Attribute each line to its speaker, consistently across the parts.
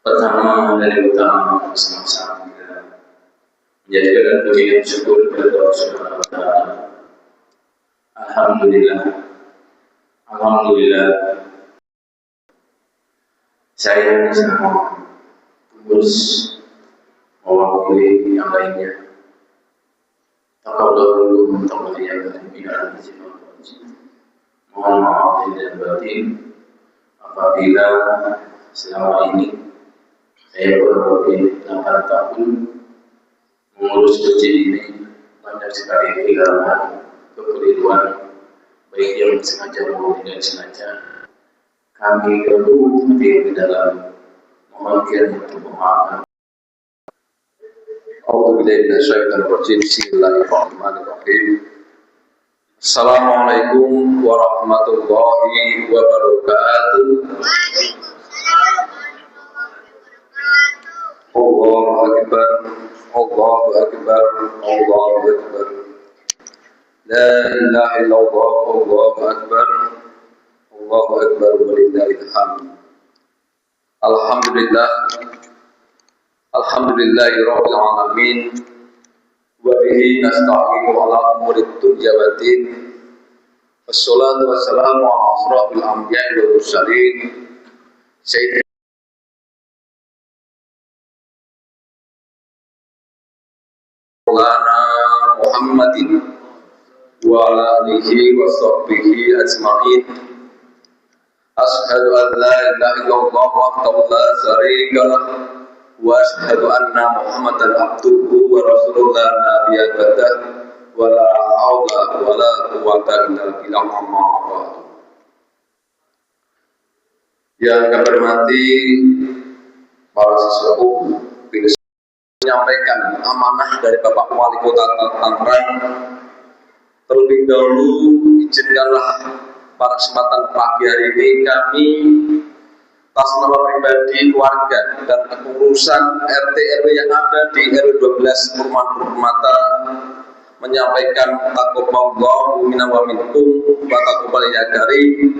Speaker 1: Pertama dari utama bersama-sama kita menjadikan puji dan syukur kepada Allah Subhanahu wa Ta'ala. Alhamdulillah, Alhamdulillah, saya bisa mengurus mewakili yang lainnya. Taqabbalallahu taqabbal minna mohon maaf dan batin apabila selama ini saya berbagi 8 tahun mengurus masjid ini banyak sekali kehilangan, kekeliruan, baik yang sengaja maupun tidak sengaja. Kami perlu hadir di dalam mohon kiranya untuk memaafkan. A'udzubillahi minasyaitonir rajim. Bismillahirrahmanirrahim. Assalamualaikum warahmatullahi wabarakatuh. Allahu Akbar, Allahu Akbar, Allahu Akbar. La ilaha illallah, Allahu Akbar, Allahu Akbar, walillahil hamd. Alhamdulillah, alhamdulillahi rabbil alamin. Wa bihi nasta'inu ala umuri dunya waddin. Wassalatu wassalamu ala asrofil anbiya'i wal mursalin sayyidina Muhammadin wa ala alihi wa sahbihi ajma'in. Ashhadu an la ilaha illallah wahdahu la syarika lah wa ashhadu anna Muhammadan abduhu wa rasulullah nabiyya ba'dah wa la haula wa la quwwata illa billah. Amma ba'du. Yang kami hormati para sesepuh, menyampaikan amanah dari Bapak Wali Kota Tangerang. Terlebih dahulu izinkanlah pada kesempatan pagi hari ini kami atas nama pribadi, keluarga dan kepengurusan RT RW yang ada di RW 12 Perumahan Permata menyampaikan taqabbalallahu minna wa minkum wa taqabbal ya karim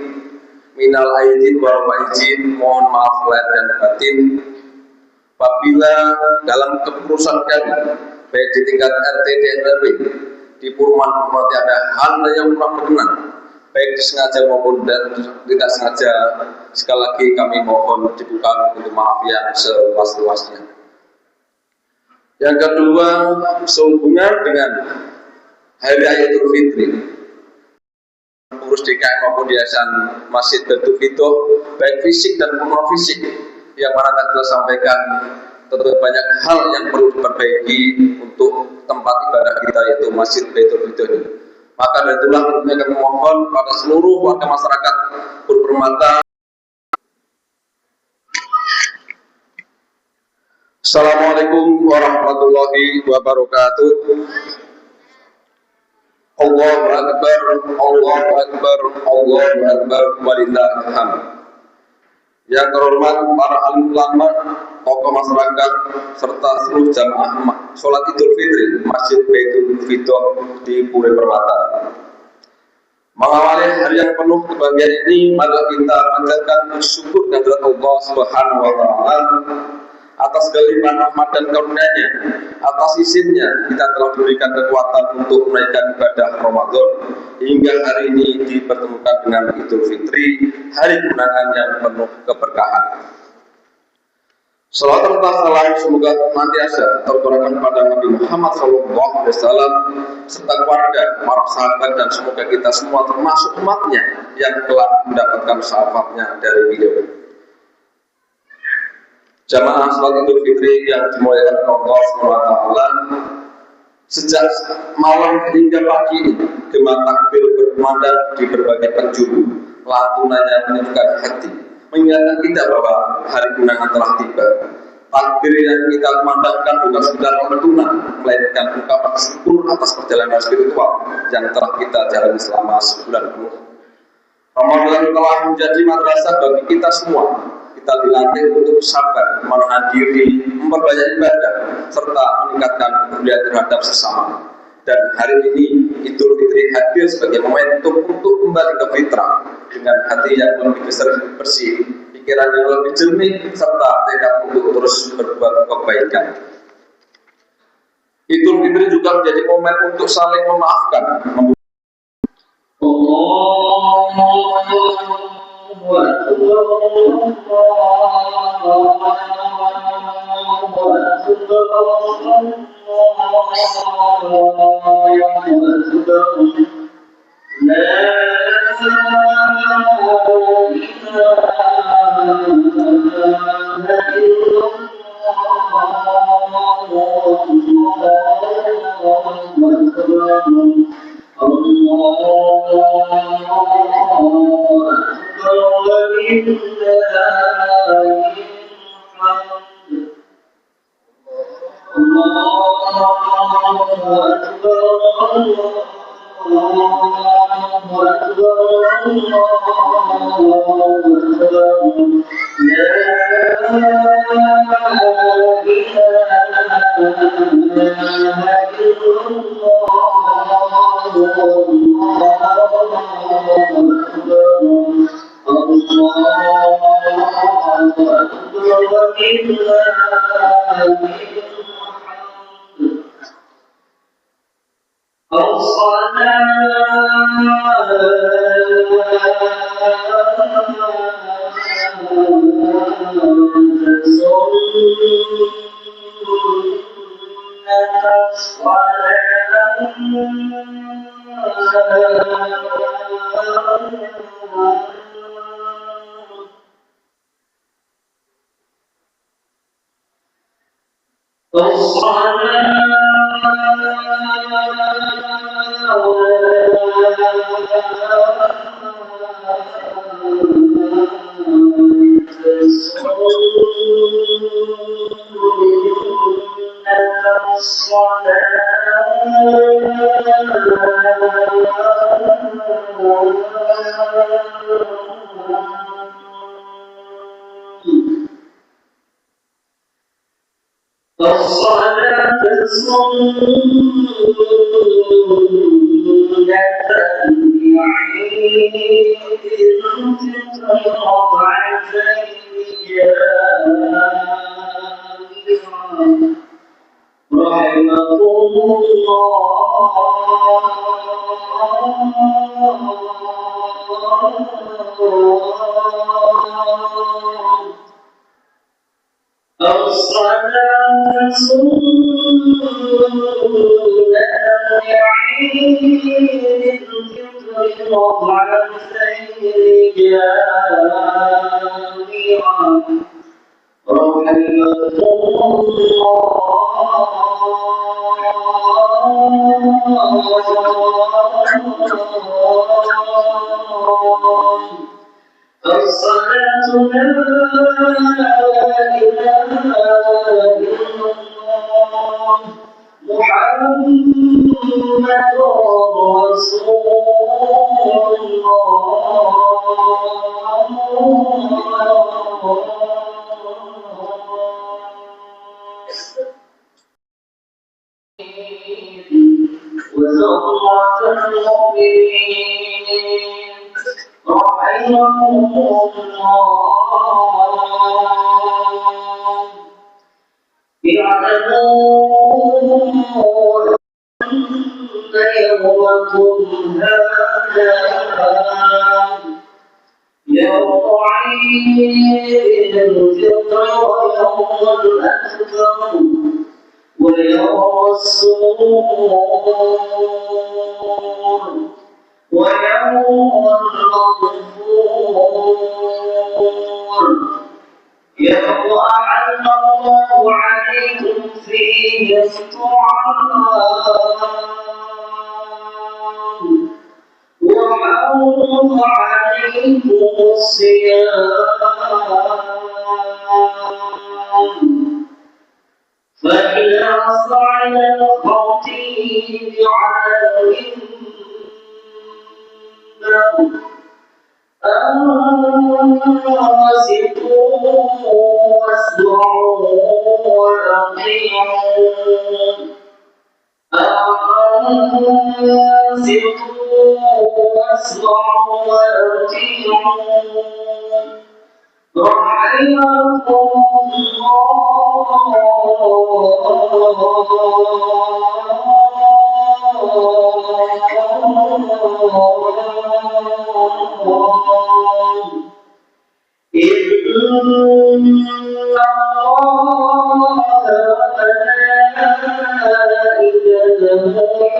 Speaker 1: minal aidin wal faizin. Mohon maaf lahir dan batin apabila dalam kepengurusan kami baik di tingkat RT dan RW di Perumahan Permata ada hal yang kurang berkenan baik disengaja maupun dan tidak sengaja, sekali lagi kami mohon dibuka untuk maaf yang seluas-luasnya. Yang kedua, sehubungan dengan Hari Raya Idul Fitri, pengurus DKM maupun Yayasan Masjid Baitul Fitoh baik fisik dan non fisik yang mana tadi telah sampaikan, tentu banyak hal yang perlu diperbaiki untuk tempat ibadah kita yaitu Masjid Baitul Fitoh ini. Maka dari itulah tentunya kami mohon pada seluruh warga masyarakat Permata. Assalamualaikum warahmatullahi wabarakatuh. Allahu Akbar, Allahu Akbar, Allahu Akbar, walillahil hamd. Yang terhormat para alim ulama, tokoh masyarakat, serta seluruh jamaah sholat Idul Fitri Masjid Baitul Fitoh di Puri Permata. Mengawali hari yang penuh kebahagiaan ini, mari kita panjatkan syukur kehadirat Allah Subhanahu wa Ta'ala atas kelimpahan rahmat dan karunia-Nya. Atas izinnya kita telah diberikan kekuatan untuk menaikkan ibadah Ramadan hingga hari ini dipertemukan dengan Idul Fitri, hari kemenangan yang penuh keberkahan. Salawat serta salam semoga senantiasa tercurahkan pada Nabi Muhammad SAW serta keluarga, para sahabat, dan semoga kita semua termasuk umatnya yang telah mendapatkan syafaatnya dari beliau. Jamaah salat Idul Fitri yang dimuliakan Allah SWT, sejak malam hingga pagi ini gema takbir berkumandang di berbagai penjuru, lantunannya menyejukkan hati, mengingatkan kita bahwa hari kemenangan telah tiba. Takbir yang kita kumandangkan bukan sekedar lantunan, melainkan ungkapan syukur atas perjalanan spiritual yang telah kita jalani selama sebulan penuh. Ramadan telah menjadi madrasah bagi kita semua. Kita dilatih untuk sabar, menahan diri, memperbanyak ibadah, serta meningkatkan kepedulian terhadap sesama. Dan hari ini Idul Fitri hadir sebagai momentum untuk kembali ke fitrah dengan hati yang lebih bersih, pikiran yang lebih jernih serta tekad untuk terus berbuat kebaikan. Idul Fitri juga menjadi momen untuk saling memaafkan.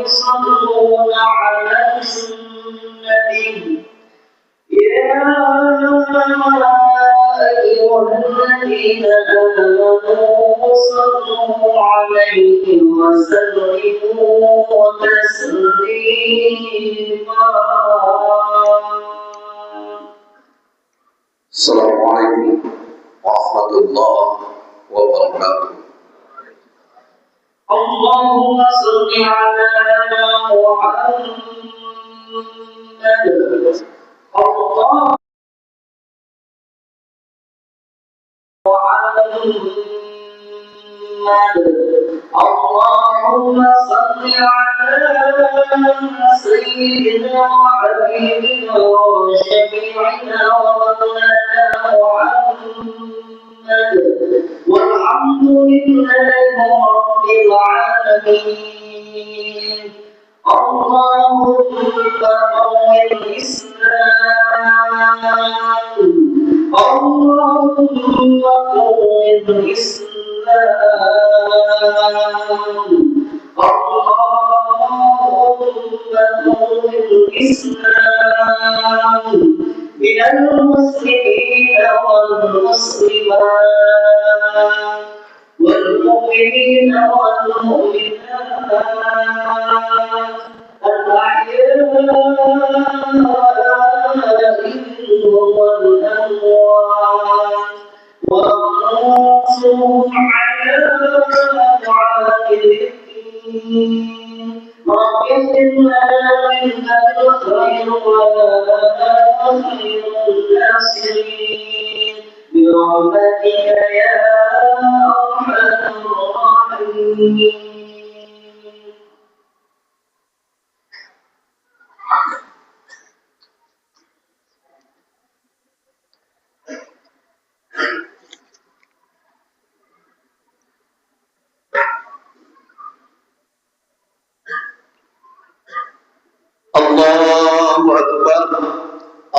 Speaker 2: يصلون على النبي يا أيها الذين آمنوا صلوا عليه وسلموا تسليما.
Speaker 1: السلام عليكم ورحمة الله وبركاته.
Speaker 2: اللهم صل على محمد. اللهم صل على سيدنا وحبيبنا وشفيعنا ومولانا محمد والحمد لله رب العالمين. اللهم قوم الإسلام اللهم قوم الإسلام اللهم قوم الإسلام من المسلمين والمسلمات والمؤمنين والمؤمنات الأحياء والأموات وانصرهم على معاهدهم. رب اغفر منك الخير ولا خير الناصرين برحمتك يا أرحم الراحمين.
Speaker 1: الله أكبر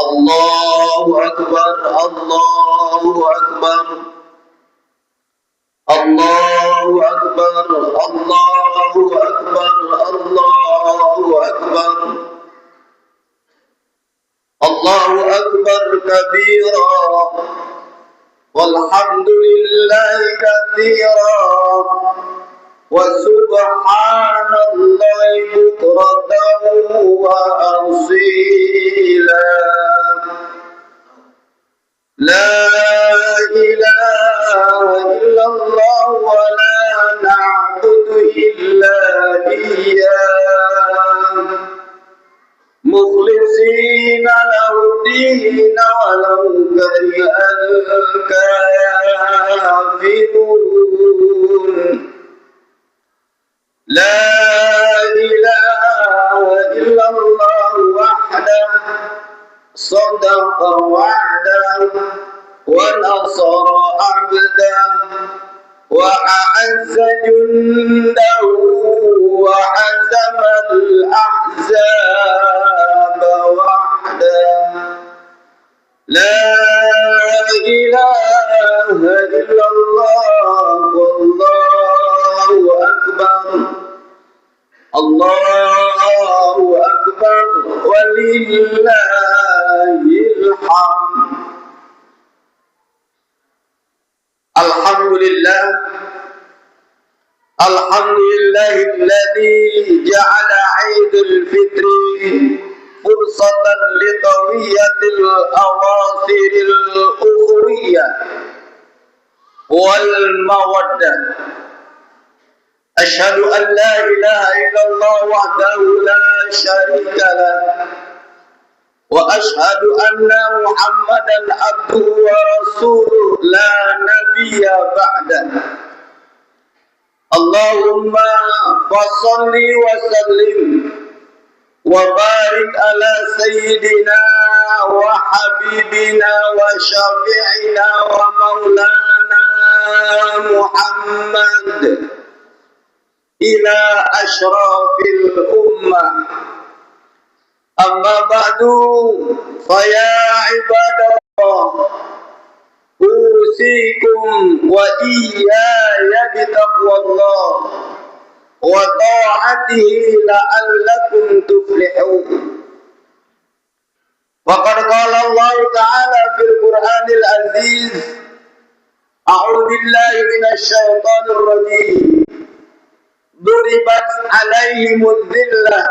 Speaker 1: الله أكبر الله أكبر الله أكبر الله أكبر الله أكبر الله أكبر كبيرا والحمد لله كثيرا وسبحان الله بكرة وأصيلا. لا إله إلا الله ولا نعبد إلا إياه مخلصين له الدين ولو كره الكافرون. لا إله إلا الله وحده صدق وعده ونصر عبده وأعز جنده وهزم الأحزاب وحده. لا إله إلا الله والله أكبر الله أكبر ولله الحمد. الحمد لله الحمد لله الذي جعل عيد الفطر فرصة لقوية الأواصر الأخوية والمودة. أشهد أن لا إله إلا الله وحده لا شريك له وأشهد أن محمدا عبده ورسوله لا نبي بعده. اللهم فصل وسلم وبارك على سيدنا وحبيبنا وشفيعنا ومولانا محمد إلى أشراف الأمة. أما بعد فيا عباد الله أوصيكم وإياي بتقوى الله وطاعته لعلكم تفلحون. وقد قال الله تعالى في القرآن العزيز: أعوذ بالله من الشيطان الرجيم. ضربت عليهم الذلة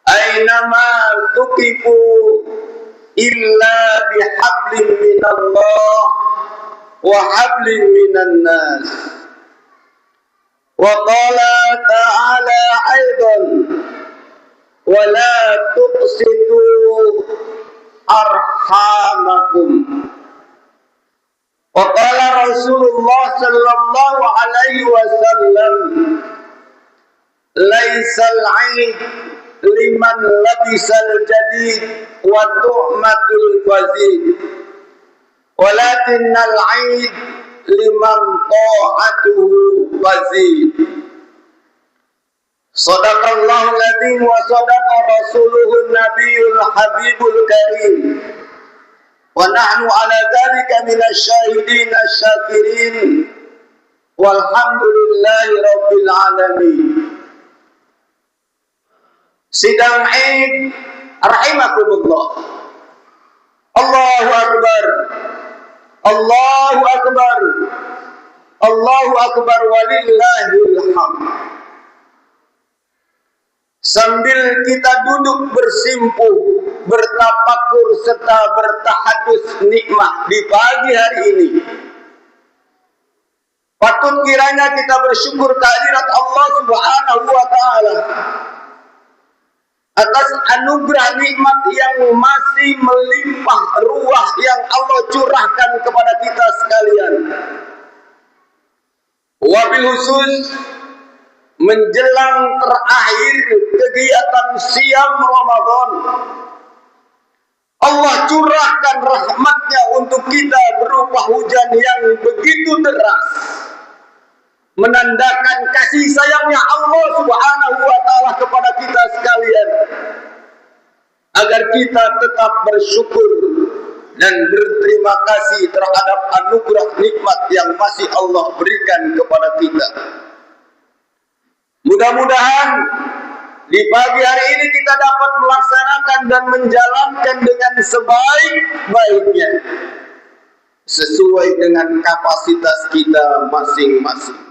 Speaker 1: أينما ثقفوا إلا بحبل من الله وحبل من الناس. وقال تعالى أيضا: ولا تقسطوا أرحامكم. وقال رسول الله صلى الله عليه وسلم: ليس العيب liman labisal jadid wa tu'matul fazid walakinnal aid liman ta'atuhu fazid. Sadaqallahu aladzim wa sadaqa rasuluhun nabiyul habibul karim wa nahnu ala dzalika minasy syahidin asy-syakirin walhamdulillahi rabbil alamin. Sidang Id rahimakumullah. Allahu akbar. Allahu akbar. Allahu akbar walillahil hamd. Sambil kita duduk bersimpuh, bertafakur serta bertahadus nikmat di pagi hari ini, patut kiranya kita bersyukur kehadirat Allah Subhanahu wa taala atas anugerah nikmat yang masih melimpah ruah yang Allah curahkan kepada kita sekalian. Wabil khusus menjelang terakhir kegiatan siam Ramadan, Allah curahkan rahmatnya untuk kita berupa hujan yang begitu deras, menandakan kasih sayangnya Allah Subhanahu wa taala kepada kita sekalian, agar kita tetap bersyukur dan berterima kasih terhadap anugerah nikmat yang masih Allah berikan kepada kita. Mudah-mudahan di pagi hari ini kita dapat melaksanakan dan menjalankan dengan sebaik-baiknya sesuai dengan kapasitas kita masing-masing.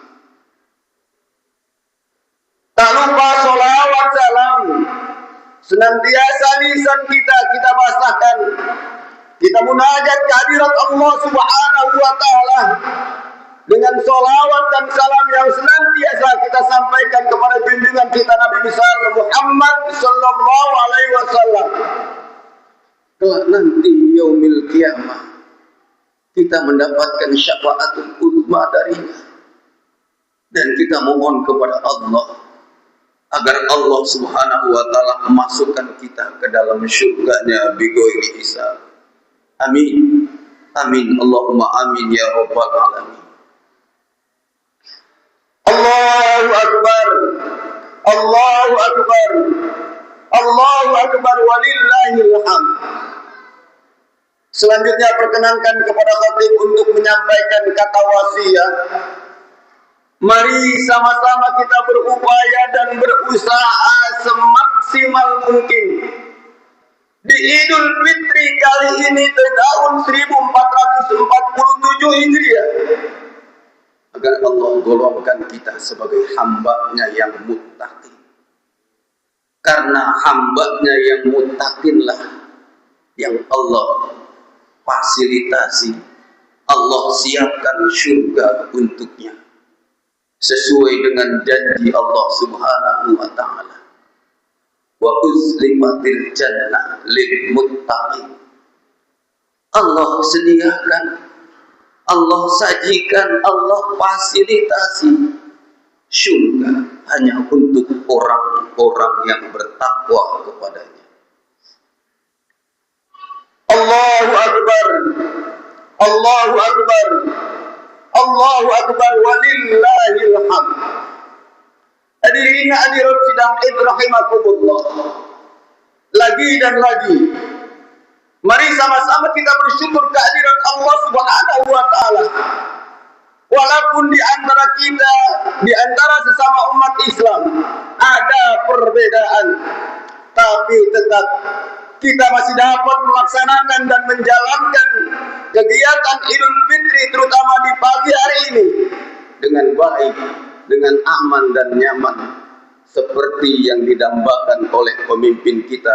Speaker 1: Tak lupa sholawat salam senantiasa lisan kita basahkan, kita munajat kehadirat Allah Subhanahu wa taala dengan sholawat dan salam yang senantiasa kita sampaikan kepada junjungan kita Nabi besar Muhammad sallallahu alaihi wasallam. Kelak nanti yaumil qiyamah kita mendapatkan syafaatul uzma darinya, dan kita mohon kepada Allah agar Allah Subhanahu wa taala memasukkan kita ke dalam syurganya bighairi hisab. Amin. Amin. Allahumma amin ya rabbal alamin. Allahu akbar. Allahu akbar. Allahu akbar walillahil hamd. Selanjutnya perkenankan kepada khatib untuk menyampaikan kata wasiat. Mari sama-sama kita berupaya dan berusaha semaksimal mungkin di Idul Fitri kali ini tahun 1447 Hijriah, agar Allah golongkan kita sebagai hamba-Nya yang muttaqin. Karena hamba-Nya yang muttaqinlah yang Allah fasilitasi, Allah siapkan syurga untuknya sesuai dengan janji Allah Subhanahu wa taala. Wa uzlimatil jannah lil muttaqin. Allah sediakan, Allah sajikan, Allah fasilitasi syurga hanya untuk orang-orang yang bertakwa kepadanya. Allahu Akbar. Allahu Akbar. Allahu Akbar walillahil hamd. Hadirin hadirat sidang Id rahimakumullah. Lagi dan lagi, mari sama-sama kita bersyukur kehadiran Allah Subhanahu wa taala. Walaupun di antara kita, di antara sesama umat Islam ada perbedaan, tapi tetap kita masih dapat melaksanakan dan menjalankan kegiatan Idul Fitri terutama di pagi hari ini dengan baik, dengan aman dan nyaman, seperti yang didambakan oleh pemimpin kita,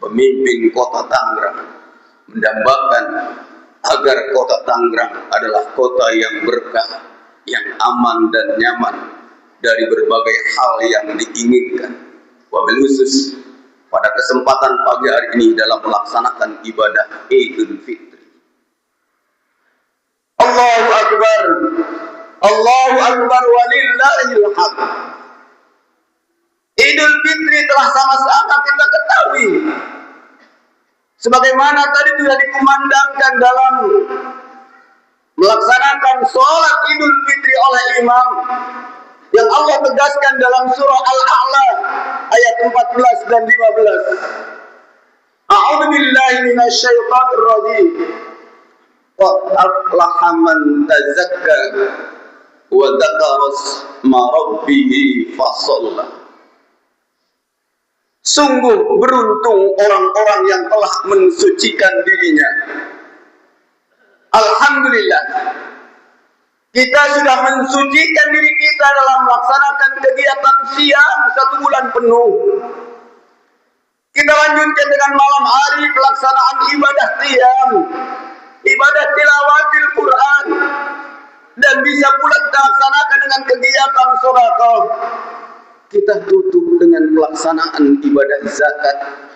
Speaker 1: pemimpin Kota Tangerang, mendambakan agar Kota Tangerang adalah kota yang berkah, yang aman dan nyaman dari berbagai hal yang diinginkan. Wabil khusus pada kesempatan pagi hari ini dalam melaksanakan ibadah Idul Fitri. Allahu Akbar. Allahu Akbar walillahil hamd. Idul Fitri telah sama-sama kita ketahui, sebagaimana tadi sudah dikumandangkan dalam melaksanakan sholat Idul Fitri oleh imam, yang Allah tegaskan dalam surah Al-A'la ayat 14 dan 15. A'udzu billahi minasyaitonir rajim. Qad aflaha man tazakka wa dzakara isma rabbih fasalla. Sungguh beruntung orang-orang yang telah mensucikan dirinya. Alhamdulillah, kita sudah mensucikan diri kita dalam melaksanakan kegiatan siang 1 bulan penuh. Kita lanjutkan dengan malam hari pelaksanaan ibadah qiyam, ibadah tilawatil Quran, dan bisa pula kita laksanakan dengan kegiatan sedekah. Kita tutup dengan pelaksanaan ibadah zakat,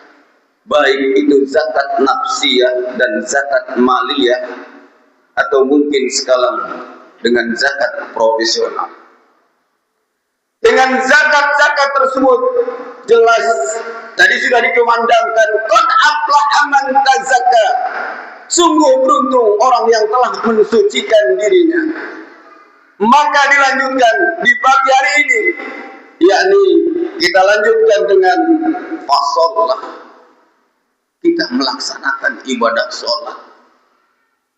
Speaker 1: baik itu zakat nafsiyah dan zakat maliyah, atau mungkin sekarang dengan zakat profesional. Dengan zakat-zakat tersebut jelas tadi sudah dikumandangkan, qad aflaha man tazakka. Sungguh beruntung orang yang telah mensucikan dirinya. Maka dilanjutkan di pagi hari ini, yakni kita lanjutkan dengan fasolah. Kita melaksanakan ibadah sholat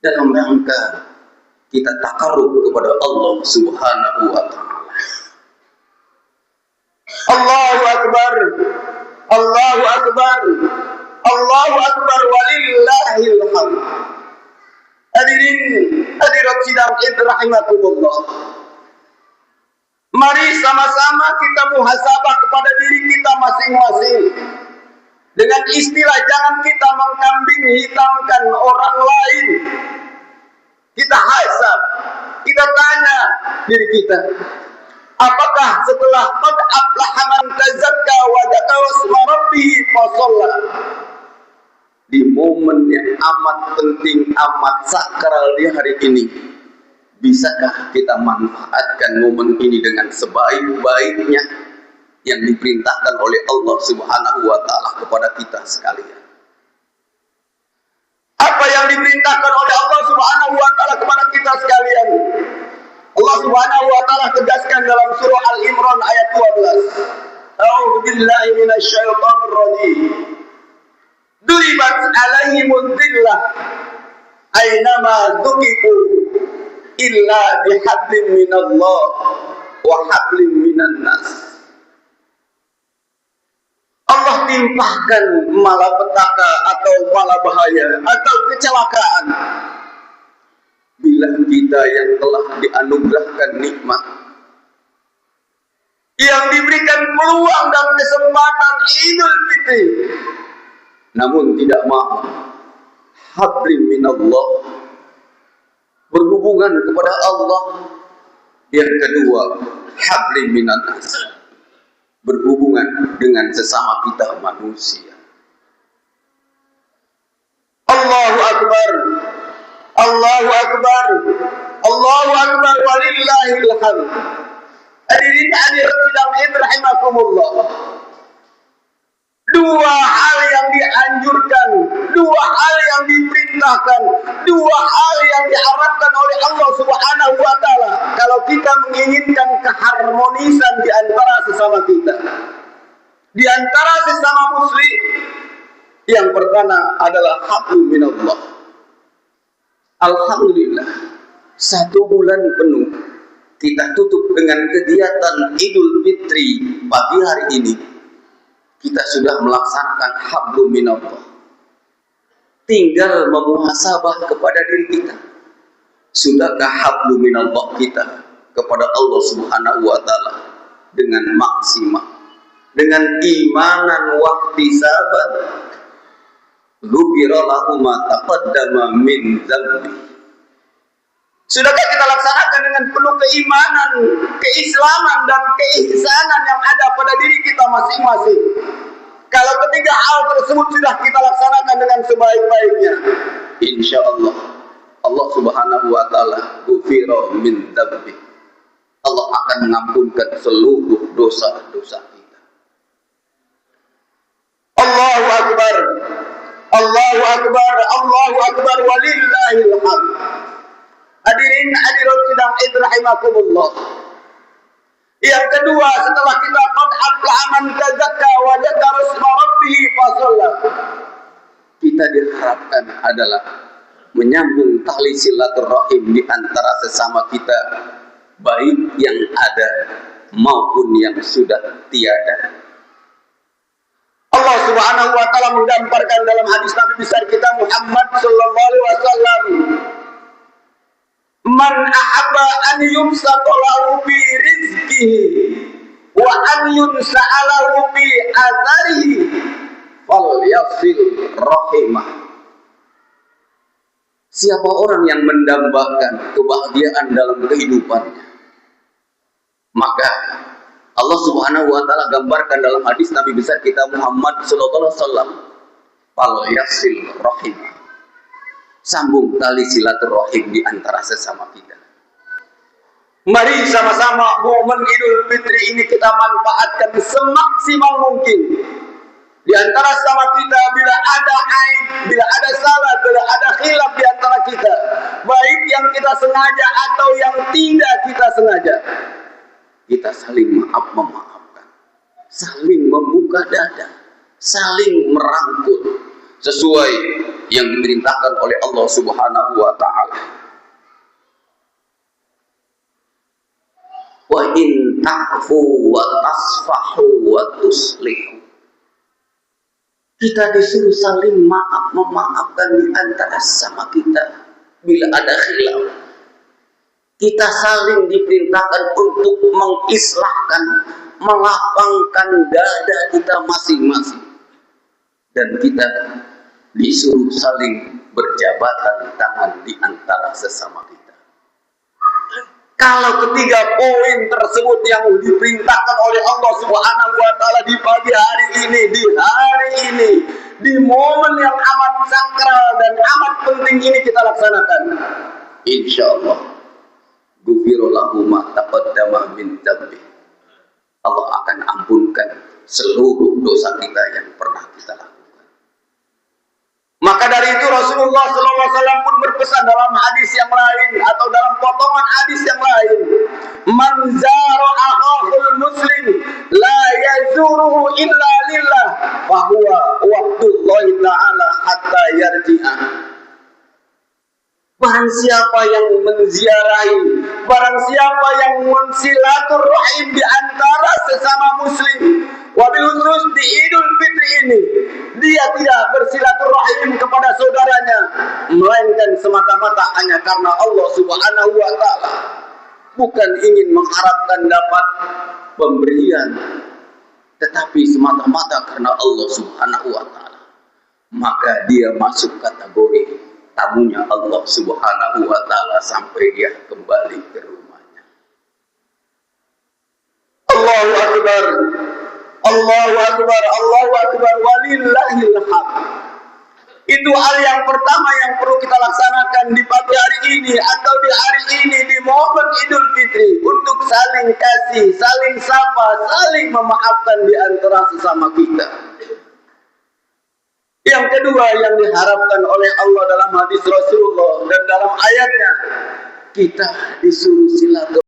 Speaker 1: dalam rangka kita takarrub kepada Allah Subhanahu wa taala. Allahu Akbar. Allahu Akbar. Allahu Akbar walillahil hamd. Hadirin hadirat sidang Id rahimakumullah. Mari sama-sama kita muhasabah kepada diri kita masing-masing. Dengan istilah jangan kita mengkambing hitamkan orang lain. Kita hasab, kita tanya diri kita, apakah setelah qad aflaha man tazakka wa dzakara isma rabbih fasalla, di momen yang amat penting, amat sakral di hari ini, bisakah kita manfaatkan momen ini dengan sebaik-baiknya yang diperintahkan oleh Allah Subhanahu wa taala kepada kita sekalian? Apa yang diperintahkan oleh Allah Subhanahu wa taala kepada kita sekalian? Allah Subhanahu wa taala tegaskan dalam surah Al-Imran ayat 12. A'udzu billahi minasyaitonir rajim. Duribat 'alaihimudz dhillah aynama tuqifu illa bihablin minallah wa hablin minan nas. Allah timpahkan malapetaka atau malabahaya atau kecelakaan bila kita yang telah dianugerahkan nikmat, yang diberikan peluang dan kesempatan Idul Fitri, namun tidak mau hablim minallah, berhubungan kepada Allah. Yang kedua, hablim minan nas, berhubungan dengan sesama kita manusia. Allahu Akbar. Allahu Akbar. Allahu Akbar walillahil hamd. Hadirin hadirat sidang Id rahimakumullah. Dua hal yang dianjurkan, dua hal yang diperintahkan, dua hal yang diharapkan oleh Allah Subhanahu wa taala kalau kita menginginkan keharmonisan di antara sesama kita, di antara sesama muslim. Yang pertama adalah hablum minallah. Alhamdulillah, 1 bulan penuh kita tutup dengan kegiatan Idul Fitri pagi hari ini. Kita sudah melaksanakan hablum minallah. Tinggal memuhasabah kepada diri kita. Sudahkah hablum minallah kita kepada Allah Subhanahu wa taala dengan maksimal, dengan imanan wahtisaban? Ghufira lahu ma taqaddama min dzambi. Sudahkah kita laksanakan dengan penuh keimanan, keislaman dan keihsanan yang ada pada diri kita masing-masing? Kalau ketiga hal tersebut sudah kita laksanakan dengan sebaik-baiknya, insya Allah Allah Subhanahu wa taala ghufira min dzambi. Allah akan mengampunkan seluruh dosa-dosa kita. Allahu akbar. Allahu akbar. Allahu akbar walillahil hamd. Hadirin hadirat sidang Id rahimakumullah. Yang kedua, setelah kita qad aflaha man tazakka wa dzakara isma rabbih fasalla, kita diharapkan adalah menyambung tali silaturahim di antara sesama kita, baik yang ada maupun yang sudah tiada. Allah Subhanahu wa taala menggambarkan dalam hadis Nabi besar kita Muhammad sallallahu alaihi wasallam, man ahabba an yumsaka lahu bi rizqihi wa an yunsa'a lahu bi atharihi falyasil rahimah. Siapa orang yang mendambakan kebahagiaan dalam kehidupannya, maka Allah Subhanahu wa taala gambarkan dalam hadis Nabi besar kita Muhammad sallallahu alaihi wasallam, falyasil rahimah. Sambung tali silaturahim di antara sesama kita. Mari sama-sama momen Idul Fitri ini kita manfaatkan semaksimal mungkin. Di antara sesama kita, bila ada aib, bila ada salah, bila ada khilaf di antara kita, baik yang kita sengaja atau yang tidak kita sengaja, kita saling memaafkan, saling membuka dada, saling merangkul sesuai yang diperintahkan oleh Allah Subhanahu wa taala. Wa in ta'fu wa tasfahu wa tuslihu. Kita disuruh saling memaafkan di antara sesama kita bila ada khilaf. Kita saling diperintahkan untuk mengislahkan, melapangkan dada kita masing-masing. Dan kita disuruh saling berjabatan tangan di antara sesama kita. Kalau ketiga poin tersebut yang diperintahkan oleh Allah Subhanahu wa taala di pagi hari ini, di hari ini, di momen yang amat sakral dan amat penting ini kita laksanakan, insyaallah ghufira lahu ma taqaddama min dzambi. Allah akan ampunkan seluruh dosa kita yang pernah kita lakukan. Maka dari itu Rasulullah SAW pun berpesan dalam hadis yang lain atau dalam potongan hadis yang lain, man zara akhahul muslim la yazuruhu illa lillah fa huwa waqtullahi ta'ala hatta yarji'a. Barang siapa yang menziarahi, barang siapa yang mensilaturahim di antara sesama muslim, wabil khusus di Idul Fitri ini, dia tidak bersilaturahim kepada saudaranya, melainkan semata-mata hanya karena Allah Subhanahu wa taala, bukan ingin mengharapkan dapat pemberian, tetapi semata-mata karena Allah Subhanahu wa taala, maka dia masuk kategori tamunya Allah Subhanahu wa taala sampai dia kembali ke rumahnya. Allahu akbar. Allahu akbar. Allahu akbar walillahil hamd. Itu hal yang pertama yang perlu kita laksanakan di pagi hari ini atau di hari ini di momen Idul Fitri, untuk saling kasih, saling sapa, saling memaafkan di antara sesama kita. Yang kedua yang diharapkan oleh Allah dalam hadis Rasulullah dan dalam ayatnya, kita disuruh silaturahmi.